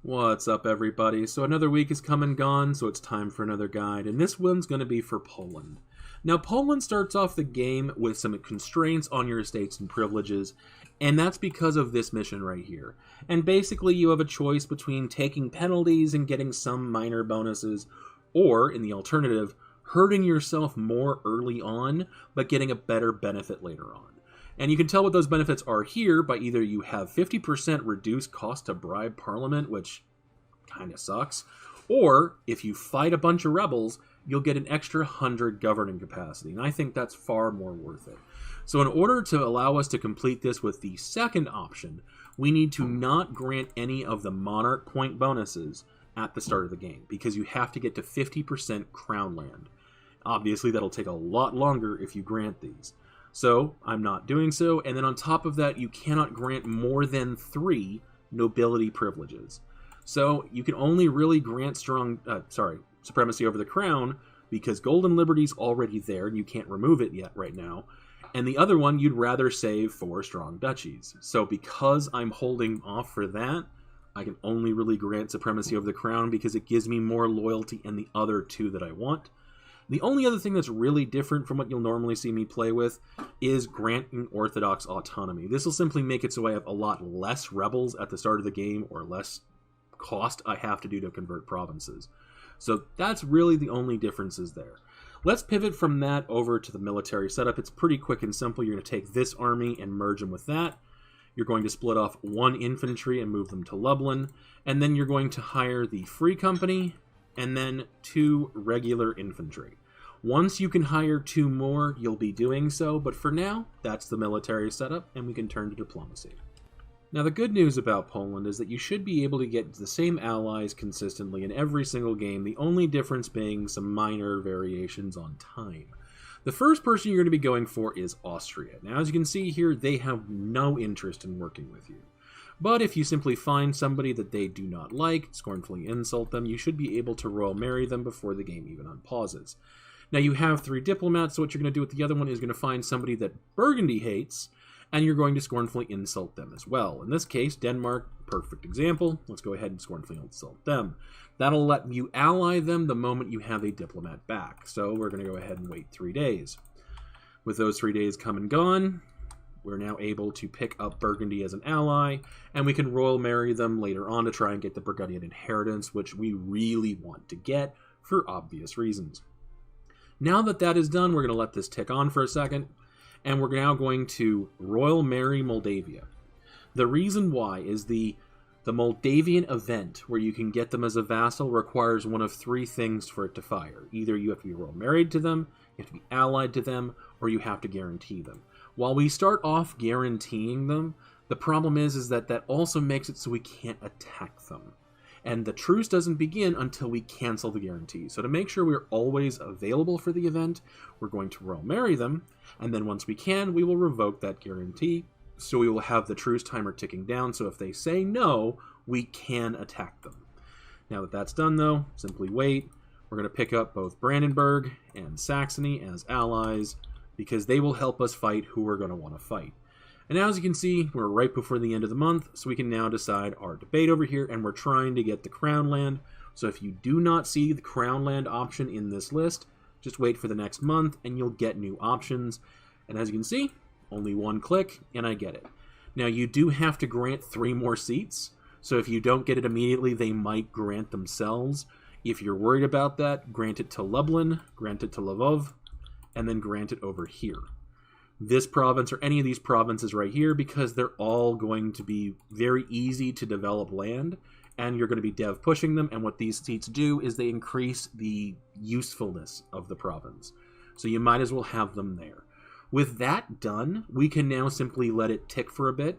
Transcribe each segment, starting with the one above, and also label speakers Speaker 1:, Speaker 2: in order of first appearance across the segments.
Speaker 1: What's up, everybody? So another week is come and gone, so it's time for another guide, and this one's going to be for Poland. Now, Poland starts off the game with some constraints on your estates and privileges, and that's because of this mission right here. And basically, you have a choice between taking penalties and getting some minor bonuses, or, in the alternative, hurting yourself more early on, but getting a better benefit later on. And you can tell what those benefits are here by either you have 50% reduced cost to bribe parliament, which kind of sucks, or if you fight a bunch of rebels, you'll get an extra 100 governing capacity. And I think that's far more worth it. So in order to allow us to complete this with the second option, we need to not grant any of the monarch point bonuses at the start of the game, because you have to get to 50% crown land. Obviously, that'll take a lot longer if you grant these. So, I'm not doing so, and then on top of that, you cannot grant more than 3 nobility privileges. So, you can only really grant supremacy over the crown, because Golden Liberty's already there, and you can't remove it yet right now. And the other one, you'd rather save for strong duchies. So, because I'm holding off for that, I can only really grant supremacy over the crown, because it gives me more loyalty in the other 2 that I want. The only other thing that's really different from what you'll normally see me play with is granting Orthodox autonomy. This will simply make it so I have a lot less rebels at the start of the game, or less cost I have to do to convert provinces. So that's really the only differences there. Let's pivot from that over to the military setup. It's pretty quick and simple. You're going to take this army and merge them with that. You're going to split off 1 infantry and move them to Lublin. And then you're going to hire the Free Company, and then 2 regular infantry. Once you can hire 2 more, you'll be doing so, but for now, that's the military setup, and we can turn to diplomacy. Now, the good news about Poland is that you should be able to get the same allies consistently in every single game, the only difference being some minor variations on time. The first person you're going to be going for is Austria. Now, as you can see here, they have no interest in working with you. But if you simply find somebody that they do not like, scornfully insult them, you should be able to royal marry them before the game even unpauses. Now you have 3 diplomats, so what you're going to do with the other one is going to find somebody that Burgundy hates, and you're going to scornfully insult them as well. In this case, Denmark, perfect example. Let's go ahead and scornfully insult them. That'll let you ally them the moment you have a diplomat back. So we're going to go ahead and wait 3 days. With those 3 days come and gone, we're now able to pick up Burgundy as an ally, and we can royal marry them later on to try and get the Burgundian inheritance, which we really want to get for obvious reasons. Now that that is done, we're going to let this tick on for a second, and we're now going to royal marry Moldavia. The reason why is the Moldavian event, where you can get them as a vassal, requires one of 3 things for it to fire. Either you have to be royal married to them, you have to be allied to them, or you have to guarantee them. While we start off guaranteeing them, the problem is that that also makes it so we can't attack them. And the truce doesn't begin until we cancel the guarantee. So to make sure we're always available for the event, we're going to royal marry them, and then once we can, we will revoke that guarantee. So we will have the truce timer ticking down, so if they say no, we can attack them. Now that that's done though, simply wait. We're going to pick up both Brandenburg and Saxony as allies, because they will help us fight who we're going to want to fight. And now, as you can see, we're right before the end of the month, so we can now decide our debate over here, and we're trying to get the Crown Land. So if you do not see the Crown Land option in this list, just wait for the next month, and you'll get new options. And as you can see, only 1 click, and I get it. Now, you do have to grant 3 more seats, so if you don't get it immediately, they might grant themselves. If you're worried about that, grant it to Lublin, grant it to Lvov, and then grant it over here. This province, or any of these provinces right here, because they're all going to be very easy to develop land, and you're going to be dev pushing them, and what these seats do is they increase the usefulness of the province. So you might as well have them there. With that done, we can now simply let it tick for a bit,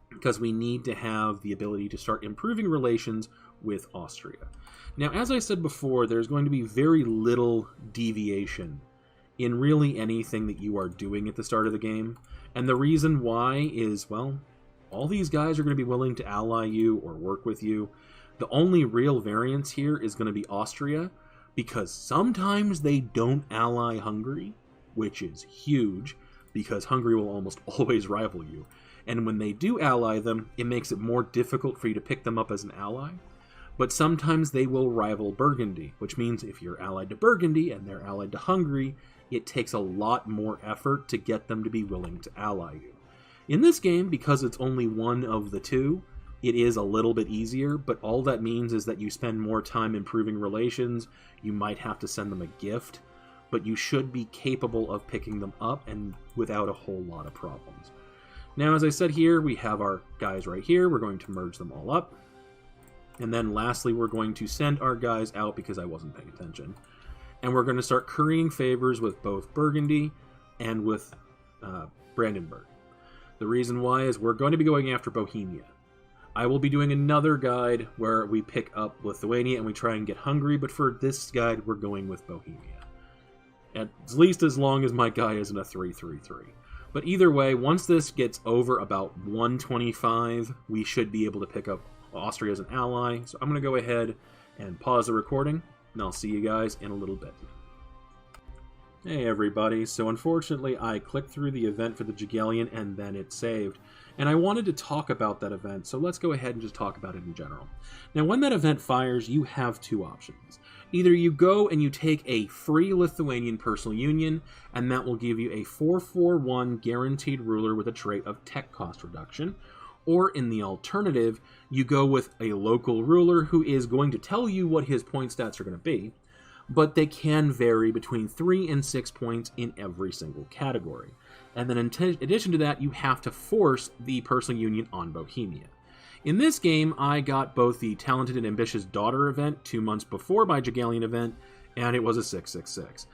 Speaker 1: because we need to have the ability to start improving relations with Austria. Now, as I said before, there's going to be very little deviation in really anything that you are doing at the start of the game. And the reason why is, well, all these guys are going to be willing to ally you or work with you. The only real variance here is going to be Austria, because sometimes they don't ally Hungary, which is huge, because Hungary will almost always rival you. And when they do ally them, it makes it more difficult for you to pick them up as an ally. But sometimes they will rival Burgundy, which means if you're allied to Burgundy and they're allied to Hungary, it takes a lot more effort to get them to be willing to ally you. In this game, because it's only one of the two, it is a little bit easier, but all that means is that you spend more time improving relations. You might have to send them a gift, but you should be capable of picking them up and without a whole lot of problems. Now, as I said here, we have our guys right here. We're going to merge them all up. And then lastly, we're going to send our guys out because I wasn't paying attention. And we're going to start currying favors with both Burgundy and with Brandenburg. The reason why is we're going to be going after Bohemia. I will be doing another guide where we pick up Lithuania and we try and get Hungary, but for this guide, we're going with Bohemia. At least as long as my guy isn't a 3-3-3. But either way, once this gets over about 125, we should be able to pick up Austria as an ally. So I'm going to go ahead and pause the recording, and I'll see you guys in a little bit. Hey everybody, so unfortunately I clicked through the event for the Jagiellon and then it saved. And I wanted to talk about that event, so let's go ahead and just talk about it in general. Now when that event fires, you have two options. Either you go and you take a free Lithuanian personal union, and that will give you a 4-4-1 guaranteed ruler with a trait of tech cost reduction. Or in the alternative, you go with a local ruler who is going to tell you what his point stats are going to be, but they can vary between 3 and 6 points in every single category. And then in addition to that, you have to force the personal union on Bohemia. In this game, I got both the Talented and Ambitious Daughter event 2 months before my Jagiellon event, and it was a 666.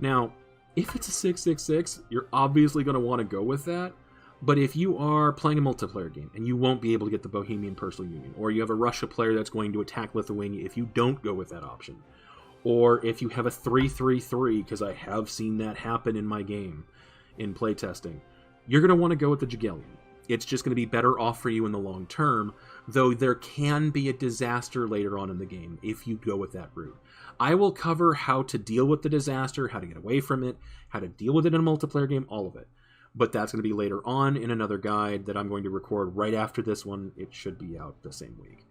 Speaker 1: Now, if it's a 666, you're obviously going to want to go with that, but if you are playing a multiplayer game and you won't be able to get the Bohemian personal union, or you have a Russia player that's going to attack Lithuania if you don't go with that option, or if you have a 3-3-3, because I have seen that happen in my game in playtesting, you're going to want to go with the Jagiellon. It's just going to be better off for you in the long term, though there can be a disaster later on in the game if you go with that route. I will cover how to deal with the disaster, how to get away from it, how to deal with it in a multiplayer game, all of it. But that's going to be later on in another guide that I'm going to record right after this one. It should be out the same week.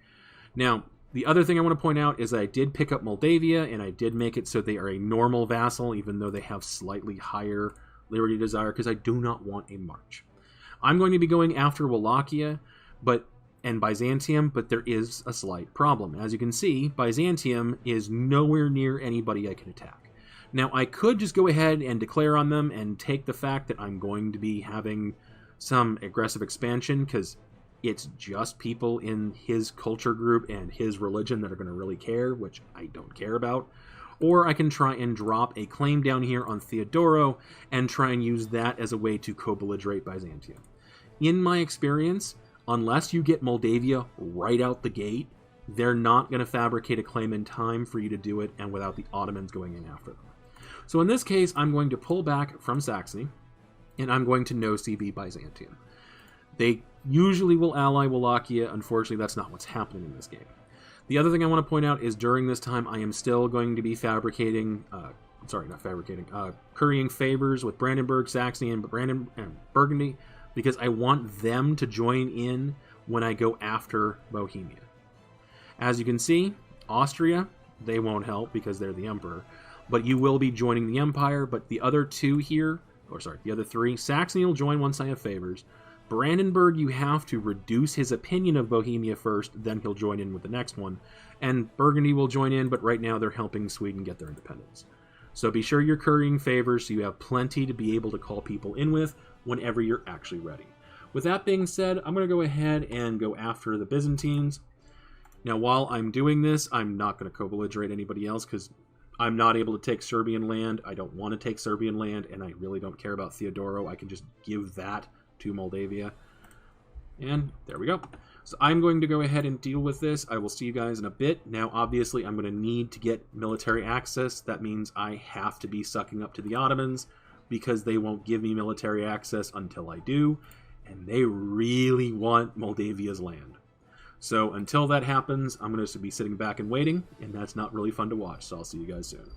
Speaker 1: Now, the other thing I want to point out is I did pick up Moldavia, and I did make it so they are a normal vassal, even though they have slightly higher Liberty Desire, because I do not want a march. I'm going to be going after Wallachia and Byzantium, but there is a slight problem. As you can see, Byzantium is nowhere near anybody I can attack. Now, I could just go ahead and declare on them and take the fact that I'm going to be having some aggressive expansion, because it's just people in his culture group and his religion that are going to really care, which I don't care about. Or I can try and drop a claim down here on Theodoro and try and use that as a way to co-belligerate Byzantium. In my experience, unless you get Moldavia right out the gate, they're not going to fabricate a claim in time for you to do it and without the Ottomans going in after them. So in this case, I'm going to pull back from Saxony, and I'm going to no-CV Byzantium. They usually will ally Wallachia. Unfortunately, that's not what's happening in this game. The other thing I want to point out is during this time, I am still going to be currying favors with Brandenburg, Saxony, and Burgundy, because I want them to join in when I go after Bohemia. As you can see, Austria, they won't help because they're the emperor, but you will be joining the empire. But the other the other three, Saxony will join once I have favors. Brandenburg, you have to reduce his opinion of Bohemia first, then he'll join in with the next one. And Burgundy will join in, but right now they're helping Sweden get their independence. So be sure you're currying favors so you have plenty to be able to call people in with whenever you're actually ready. With that being said, I'm going to go ahead and go after the Byzantines. Now, while I'm doing this, I'm not going to co-belligerate anybody else because I'm not able to take Serbian land. I don't want to take Serbian land, and I really don't care about Theodoro. I can just give that to Moldavia. And there we go. So I'm going to go ahead and deal with this. I will see you guys in a bit. Now, obviously, I'm going to need to get military access. That means I have to be sucking up to the Ottomans because they won't give me military access until I do. And they really want Moldavia's land. So until that happens, I'm going to be sitting back and waiting, and that's not really fun to watch. So I'll see you guys soon.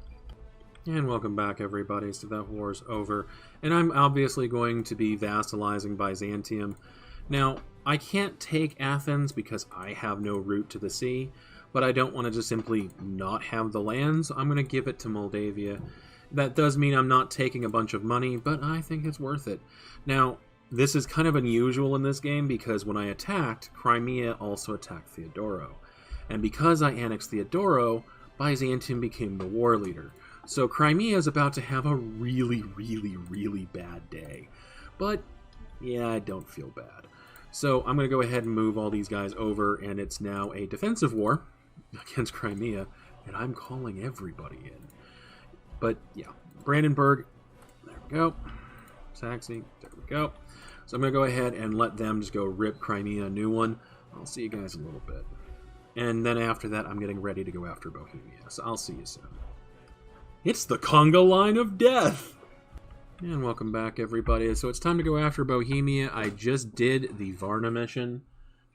Speaker 1: And welcome back, everybody. So that war's over. And I'm obviously going to be vassalizing Byzantium. Now, I can't take Athens because I have no route to the sea, but I don't want to just simply not have the land, so I'm going to give it to Moldavia. That does mean I'm not taking a bunch of money, but I think it's worth it. Now, this is kind of unusual in this game because when I attacked, Crimea also attacked Theodoro. And because I annexed Theodoro, Byzantium became the war leader. So Crimea is about to have a really, really, really bad day. But, yeah, I don't feel bad. So I'm going to go ahead and move all these guys over, and it's now a defensive war against Crimea, and I'm calling everybody in. But, yeah, Brandenburg, there we go. Saxony, there we go. So I'm going to go ahead and let them just go rip Crimea a new one. I'll see you guys in a little bit. And then after that, I'm getting ready to go after Bohemia. So I'll see you soon. It's the Conga line of death! And welcome back, everybody. So it's time to go after Bohemia. I just did the Varna mission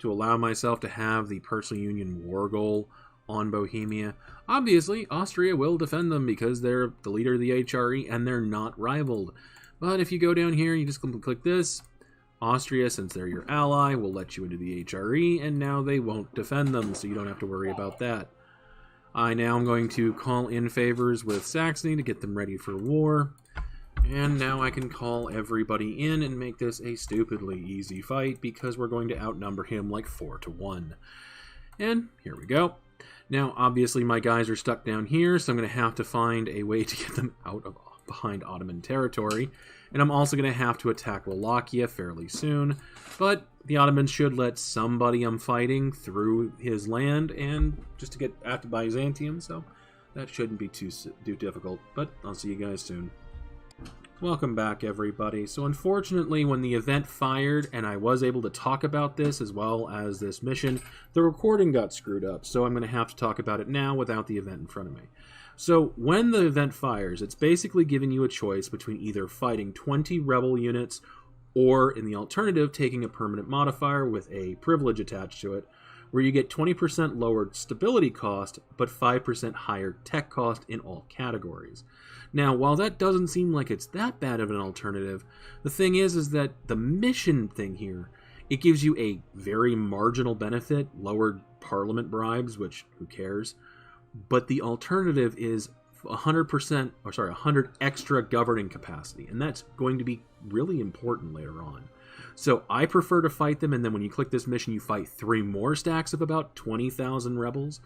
Speaker 1: to allow myself to have the personal union war goal on Bohemia. Obviously, Austria will defend them because they're the leader of the HRE and they're not rivaled. But if you go down here, you just click this. Austria, since they're your ally, will let you into the HRE, and now they won't defend them, so you don't have to worry about that. I now am going to call in favors with Saxony to get them ready for war. And now I can call everybody in and make this a stupidly easy fight because we're going to outnumber him like 4-1. And here we go. Now, obviously, my guys are stuck down here, so I'm going to have to find a way to get them out of behind Ottoman territory. And I'm also going to have to attack Wallachia fairly soon. But the Ottomans should let somebody I'm fighting through his land and just to get after Byzantium, so that shouldn't be too difficult. But I'll see you guys soon. Welcome back, everybody. So unfortunately, when the event fired and I was able to talk about this as well as this mission, the recording got screwed up. So I'm going to have to talk about it now without the event in front of me. So when the event fires, it's basically giving you a choice between either fighting 20 rebel units or, in the alternative, taking a permanent modifier with a privilege attached to it, where you get 20% lower stability cost, but 5% higher tech cost in all categories. Now, while that doesn't seem like it's that bad of an alternative, the thing is that the mission thing here, it gives you a very marginal benefit, lowered parliament bribes, which who cares, but the alternative is 100 extra governing capacity, and that's going to be really important later on. So I prefer to fight them, and then when you click this mission, you fight 3 more stacks of about 20,000 rebels.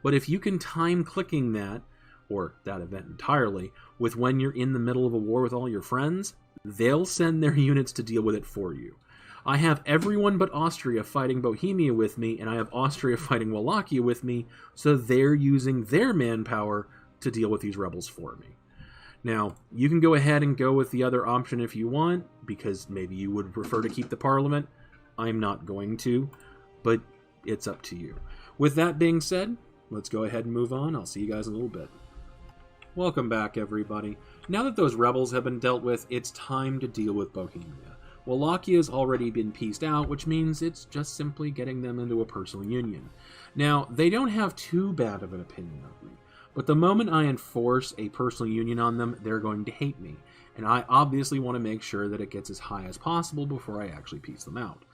Speaker 1: But if you can time clicking that, or that event entirely, with when you're in the middle of a war with all your friends, they'll send their units to deal with it for you. I have everyone but Austria fighting Bohemia with me, and I have Austria fighting Wallachia with me, so they're using their manpower to deal with these rebels for me. Now, you can go ahead and go with the other option if you want, because maybe you would prefer to keep the parliament. I'm not going to, but it's up to you. With that being said, let's go ahead and move on. I'll see you guys in a little bit. Welcome back, everybody. Now that those rebels have been dealt with, it's time to deal with Bohemia. Wallachia has already been pieced out, which means it's just simply getting them into a personal union. Now, they don't have too bad of an opinion of me, but the moment I enforce a personal union on them, they're going to hate me, and I obviously want to make sure that it gets as high as possible before I actually piece them out.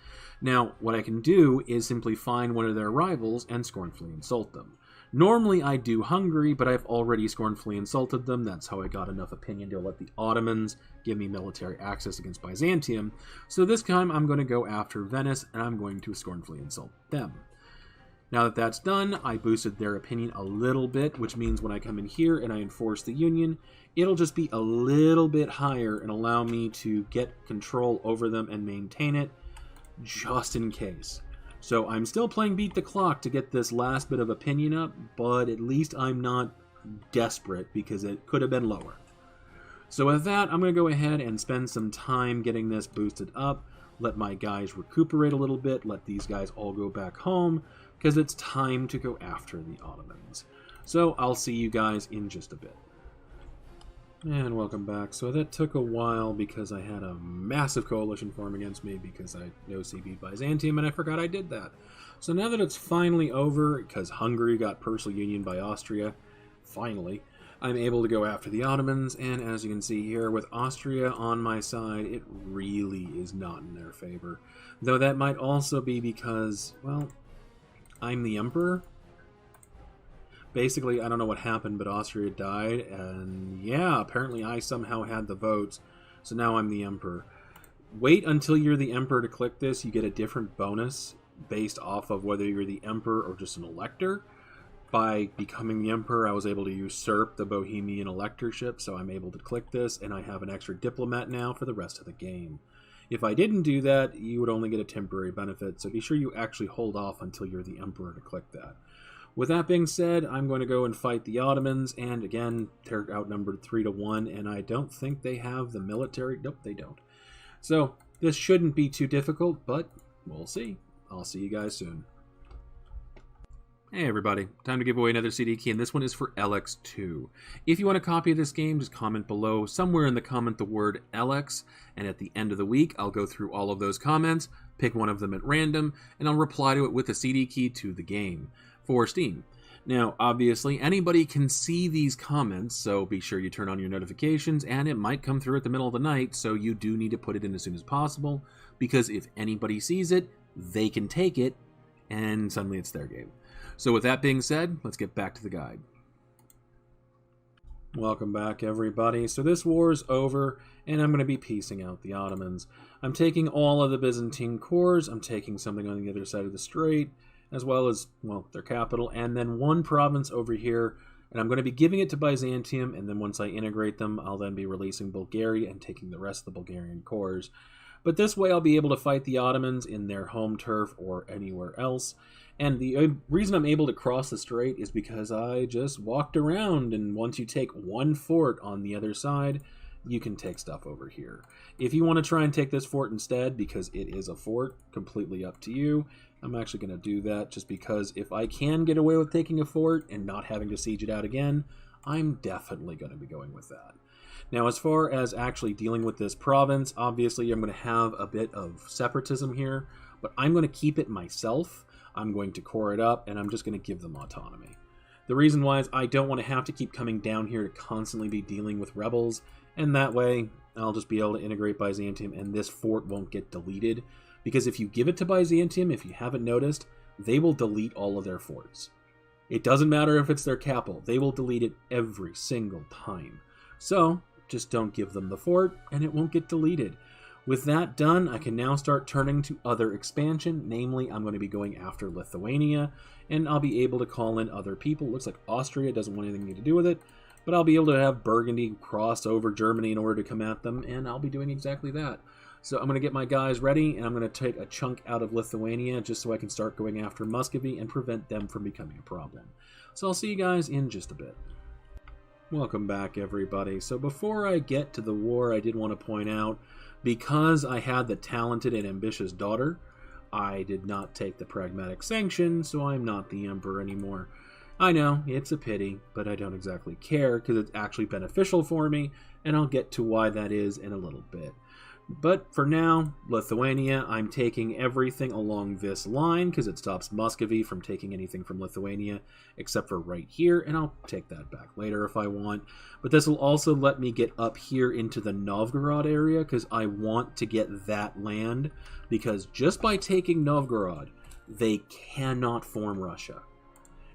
Speaker 1: Now, what I can do is simply find one of their rivals and scornfully insult them. Normally I do Hungary, but I've already scornfully insulted them. That's how I got enough opinion to let the Ottomans give me military access against Byzantium. So this time I'm going to go after Venice, and I'm going to scornfully insult them. Now that that's done, I boosted their opinion a little bit, which means when I come in here and I enforce the union, it'll just be a little bit higher and allow me to get control over them and maintain it, just in case. So I'm still playing beat the clock to get this last bit of opinion up, but at least I'm not desperate because it could have been lower. So with that, I'm going to go ahead and spend some time getting this boosted up, let my guys recuperate a little bit, let these guys all go back home, because it's time to go after the Ottomans. So I'll see you guys in just a bit. And welcome back. So that took a while because I had a massive coalition form against me because I OCB'd Byzantium and I forgot I did that. So now that it's finally over, because Hungary got personal union by Austria, finally, I'm able to go after the Ottomans, and as you can see here, with Austria on my side, it really is not in their favor. Though that might also be because, well, I'm the emperor. Basically, I don't know what happened, but Austria died, and yeah, apparently I somehow had the votes, so now I'm the emperor. Wait until you're the emperor to click this. You get a different bonus based off of whether you're the emperor or just an elector. By becoming the emperor, I was able to usurp the Bohemian electorship, so I'm able to click this, and I have an extra diplomat now for the rest of the game. If I didn't do that, you would only get a temporary benefit, so be sure you actually hold off until you're the emperor to click that. With that being said, I'm going to go and fight the Ottomans, and again, they're outnumbered 3-1, and I don't think they have the military. Nope, they don't. So, this shouldn't be too difficult, but we'll see. I'll see you guys soon. Hey everybody, time to give away another CD key, and this one is for LX2. If you want a copy of this game, just comment below, somewhere in the comment the word LX, and at the end of the week, I'll go through all of those comments, pick one of them at random, and I'll reply to it with a CD key to the game for Steam. Now, obviously, anybody can see these comments, so be sure you turn on your notifications, and it might come through at the middle of the night, so you do need to put it in as soon as possible, because if anybody sees it, they can take it, and suddenly it's their game. So with that being said, let's get back to the guide. Welcome back, everybody. So this war is over, and I'm going to be piecing out the Ottomans. I'm taking all of the Byzantine cores, I'm taking something on the other side of the strait, as well as, well, their capital, and then one province over here, and I'm going to be giving it to Byzantium, and then once I integrate them, I'll then be releasing Bulgaria and taking the rest of the Bulgarian cores. But this way I'll be able to fight the Ottomans in their home turf or anywhere else. And the reason I'm able to cross the strait is because I just walked around, and once you take one fort on the other side, you can take stuff over here. If you want to try and take this fort instead, because it is a fort, completely up to you. I'm actually going to do that just because if I can get away with taking a fort and not having to siege it out again, I'm definitely going to be going with that. Now, as far as actually dealing with this province, obviously I'm going to have a bit of separatism here, but I'm going to keep it myself. I'm going to core it up, and I'm just going to give them autonomy. The reason why is I don't want to have to keep coming down here to constantly be dealing with rebels, and that way I'll just be able to integrate Byzantium, and this fort won't get deleted. Because if you give it to Byzantium, if you haven't noticed, they will delete all of their forts. It doesn't matter if it's their capital. They will delete it every single time. So, just don't give them the fort, and it won't get deleted. With that done, I can now start turning to other expansion. Namely, I'm going to be going after Lithuania, and I'll be able to call in other people. Looks like Austria doesn't want anything to do with it, but I'll be able to have Burgundy cross over Germany in order to come at them, and I'll be doing exactly that. So I'm going to get my guys ready, and I'm going to take a chunk out of Lithuania just so I can start going after Muscovy and prevent them from becoming a problem. So I'll see you guys in just a bit. Welcome back, everybody. So before I get to the war, I did want to point out, because I had the talented and ambitious daughter, I did not take the pragmatic sanction, so I'm not the emperor anymore. I know, it's a pity, but I don't exactly care, because it's actually beneficial for me, and I'll get to why that is in a little bit. But for now, Lithuania, I'm taking everything along this line because it stops Muscovy from taking anything from Lithuania except for right here, and I'll take that back later if I want. But this will also let me get up here into the Novgorod area because I want to get that land, because just by taking Novgorod, they cannot form Russia.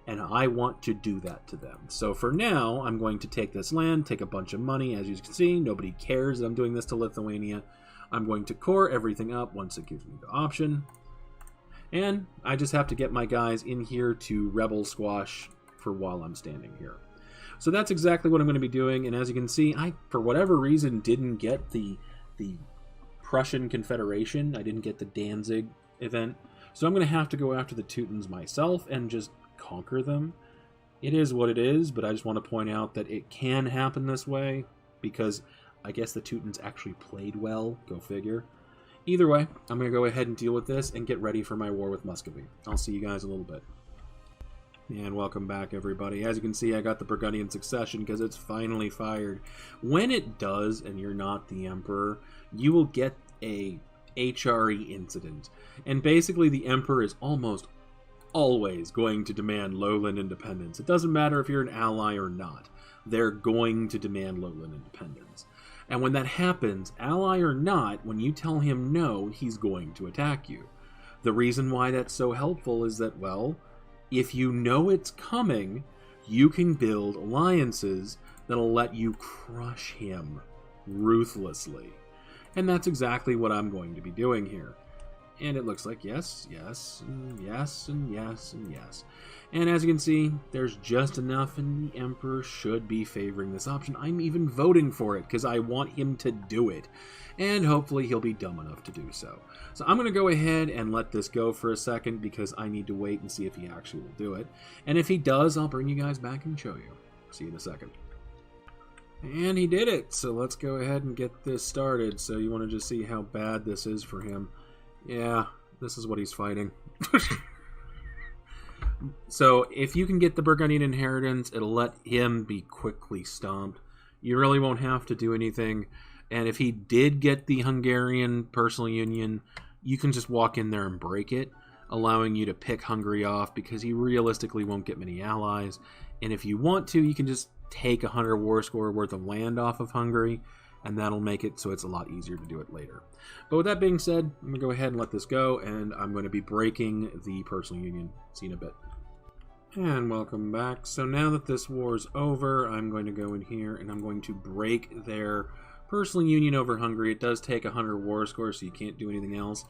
Speaker 1: And I want to do that to them. So for now, I'm going to take this land, take a bunch of money. As you can see, nobody cares that I'm doing this to Lithuania. I'm going to core everything up once it gives me the option. And I just have to get my guys in here to rebel squash for while I'm standing here. So that's exactly what I'm going to be doing. And as you can see, I, for whatever reason, didn't get the Prussian Confederation. I didn't get the Danzig event. So I'm going to have to go after the Teutons myself and just conquer them. It is what it is, but I just want to point out that it can happen this way because I guess the Teutons actually played well. Go figure. Either way, I'm going to go ahead and deal with this and get ready for my war with Muscovy. I'll see you guys in a little bit. And welcome back, everybody. As you can see, I got the Burgundian succession because it's finally fired. When it does, and you're not the emperor, you will get a HRE incident. And basically, the emperor is almost always going to demand lowland independence. It doesn't matter if you're an ally or not. They're going to demand lowland independence. And when that happens, ally or not, when you tell him no, he's going to attack you. The reason why that's so helpful is that, well, if you know it's coming, you can build alliances that'll let you crush him ruthlessly. And that's exactly what I'm going to be doing here. And it looks like yes, yes, and yes, and yes, and yes. And as you can see, there's just enough, and the Emperor should be favoring this option. I'm even voting for it, because I want him to do it. And hopefully he'll be dumb enough to do so. So I'm going to go ahead and let this go for a second, because I need to wait and see if he actually will do it. And if he does, I'll bring you guys back and show you. See you in a second. And he did it! So let's go ahead and get this started. So you want to just see how bad this is for him. Yeah, this is what he's fighting. So if you can get the Burgundian inheritance, it'll let him be quickly stomped. You really won't have to do anything. And if he did get the Hungarian personal union, you can just walk in there and break it, allowing you to pick Hungary off, because he realistically won't get many allies. And if you want to, you can just take 100 war score worth of land off of Hungary, and that'll make it so it's a lot easier to do it later. But with that being said, I'm going to go ahead and let this go, and I'm going to be breaking the personal union. See you in a bit. And welcome back. So now that this war's over, I'm going to go in here, and I'm going to break their personal union over Hungary. It does take 100 war score, so you can't do anything else.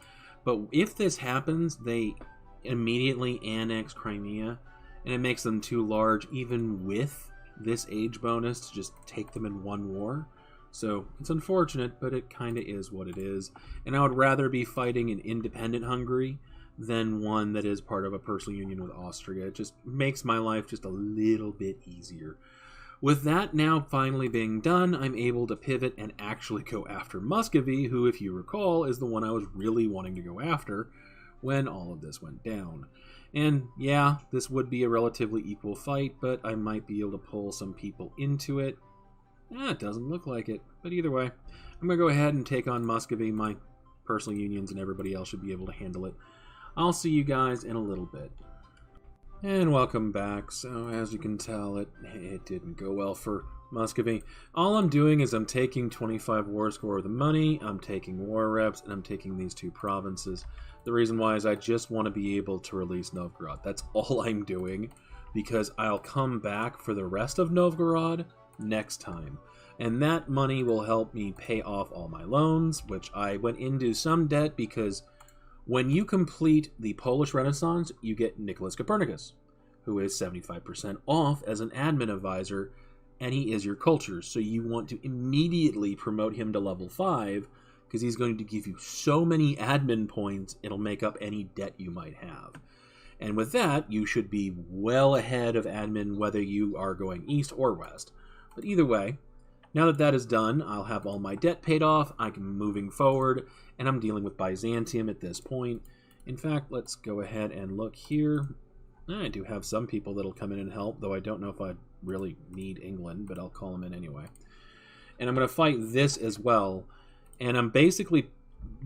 Speaker 1: But if this happens, they immediately annex Crimea, and it makes them too large, even with this age bonus, to just take them in one war. So it's unfortunate, but it kind of is what it is. And I would rather be fighting an independent Hungary than one that is part of a personal union with Austria. It just makes my life just a little bit easier. With that now finally being done, I'm able to pivot and actually go after Muscovy, who, if you recall, is the one I was really wanting to go after when all of this went down. And yeah, this would be a relatively equal fight, but I might be able to pull some people into it. It doesn't look like it, but either way, I'm going to go ahead and take on Muscovy. My personal unions and everybody else should be able to handle it. I'll see you guys in a little bit. And welcome back. So as you can tell, it didn't go well for Muscovy. All I'm doing is I'm taking 25 war score of the money, I'm taking war reps, and I'm taking these two provinces. The reason why is I just want to be able to release Novgorod. That's all I'm doing, because I'll come back for the rest of Novgorod next time. And that money will help me pay off all my loans, which I went into some debt because when you complete the Polish Renaissance, you get Nicholas Copernicus, who is 75% off as an admin advisor, and he is your culture. So you want to immediately promote him to level 5, because he's going to give you so many admin points, it'll make up any debt you might have. And with that, you should be well ahead of admin, whether you are going east or west. But either way, now that that is done, I'll have all my debt paid off, I'm moving forward, and I'm dealing with Byzantium at this point. In fact, let's go ahead and look here. I do have some people that'll come in and help, though I don't know if I really need England, but I'll call them in anyway. And I'm going to fight this as well, and I'm basically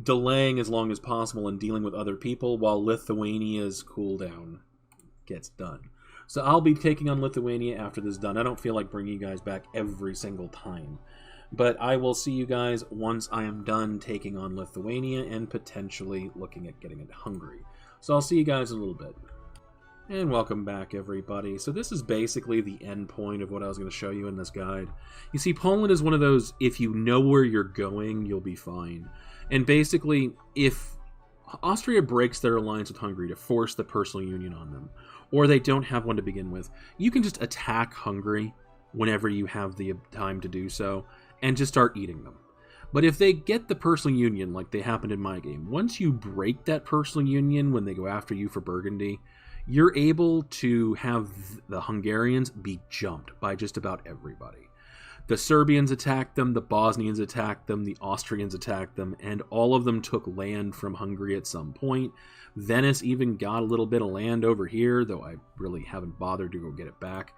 Speaker 1: delaying as long as possible and dealing with other people while Lithuania's cooldown gets done. So I'll be taking on Lithuania after this is done. I don't feel like bringing you guys back every single time. But I will see you guys once I am done taking on Lithuania and potentially looking at getting into Hungary. So I'll see you guys in a little bit. And welcome back, everybody. So this is basically the end point of what I was going to show you in this guide. You see, Poland is one of those, if you know where you're going, you'll be fine. And basically, if Austria breaks their alliance with Hungary to force the personal union on them, or they don't have one to begin with, you can just attack Hungary whenever you have the time to do so, and just start eating them. But if they get the personal union, like they happened in my game, once you break that personal union when they go after you for Burgundy, you're able to have the Hungarians be jumped by just about everybody. The Serbians attacked them, the Bosnians attacked them, the Austrians attacked them, and all of them took land from Hungary at some point. Venice even got a little bit of land over here, though I really haven't bothered to go get it back.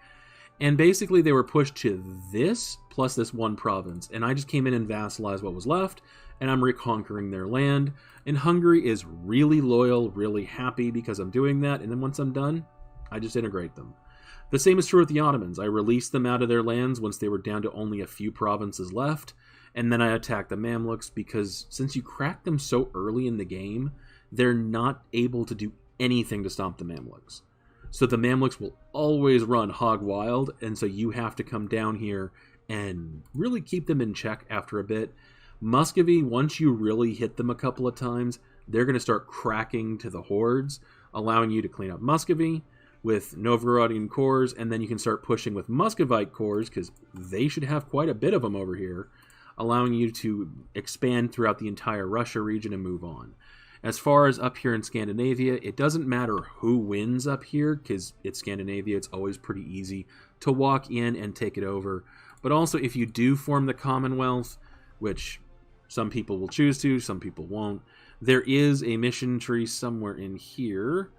Speaker 1: And basically they were pushed to this, plus this one province, and I just came in and vassalized what was left, and I'm reconquering their land. And Hungary is really loyal, really happy because I'm doing that, and then once I'm done, I just integrate them. The same is true with the Ottomans. I released them out of their lands once they were down to only a few provinces left, and then I attacked the Mamluks because since you cracked them so early in the game, they're not able to do anything to stop the Mamluks. So the Mamluks will always run hog wild, and so you have to come down here and really keep them in check after a bit. Muscovy, once you really hit them a couple of times, they're going to start cracking to the hordes, allowing you to clean up Muscovy with Novgorodian cores, and then you can start pushing with Muscovite cores, because they should have quite a bit of them over here, allowing you to expand throughout the entire Russia region and move on. As far as up here in Scandinavia, it doesn't matter who wins up here, because it's Scandinavia, it's always pretty easy to walk in and take it over. But also, if you do form the Commonwealth, which some people will choose to, some people won't, there is a mission tree somewhere in here.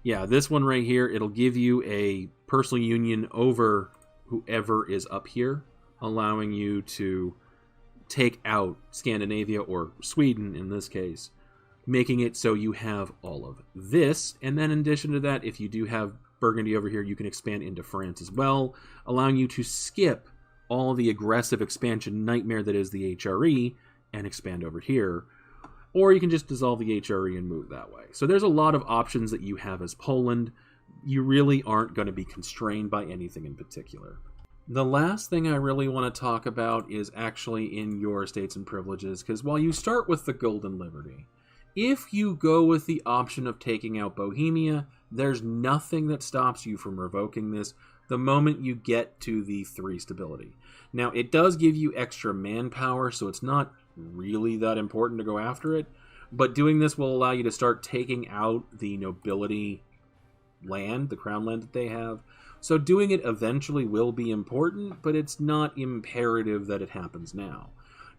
Speaker 1: Yeah, this one right here, it'll give you a personal union over whoever is up here, allowing you to take out Scandinavia, or Sweden in this case, making it so you have all of this. And then in addition to that, if you do have Burgundy over here, you can expand into France as well, allowing you to skip all the aggressive expansion nightmare that is the HRE and expand over here. Or you can just dissolve the HRE and move that way. So there's a lot of options that you have as Poland. You really aren't going to be constrained by anything in particular. The last thing I really want to talk about is actually in your estates and privileges, because while you start with the Golden Liberty, if you go with the option of taking out Bohemia, there's nothing that stops you from revoking this the moment you get to the 3 stability. Now, it does give you extra manpower, so it's not really that important to go after it, but doing this will allow you to start taking out the nobility land, the crown land that they have. So doing it eventually will be important, but it's not imperative that it happens now.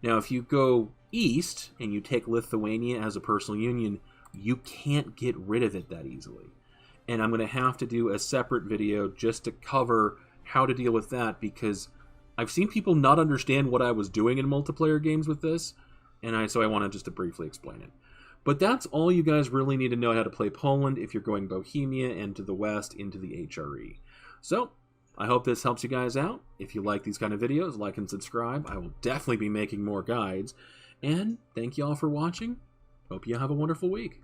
Speaker 1: Now, if you go east and you take Lithuania as a personal union, you can't get rid of it that easily. And I'm going to have to do a separate video just to cover how to deal with that, because I've seen people not understand what I was doing in multiplayer games with this, and so I wanted just to briefly explain it. But that's all you guys really need to know how to play Poland if you're going Bohemia and to the west into the HRE. So, I hope this helps you guys out. If you like these kind of videos, like and subscribe. I will definitely be making more guides. And thank you all for watching. Hope you have a wonderful week.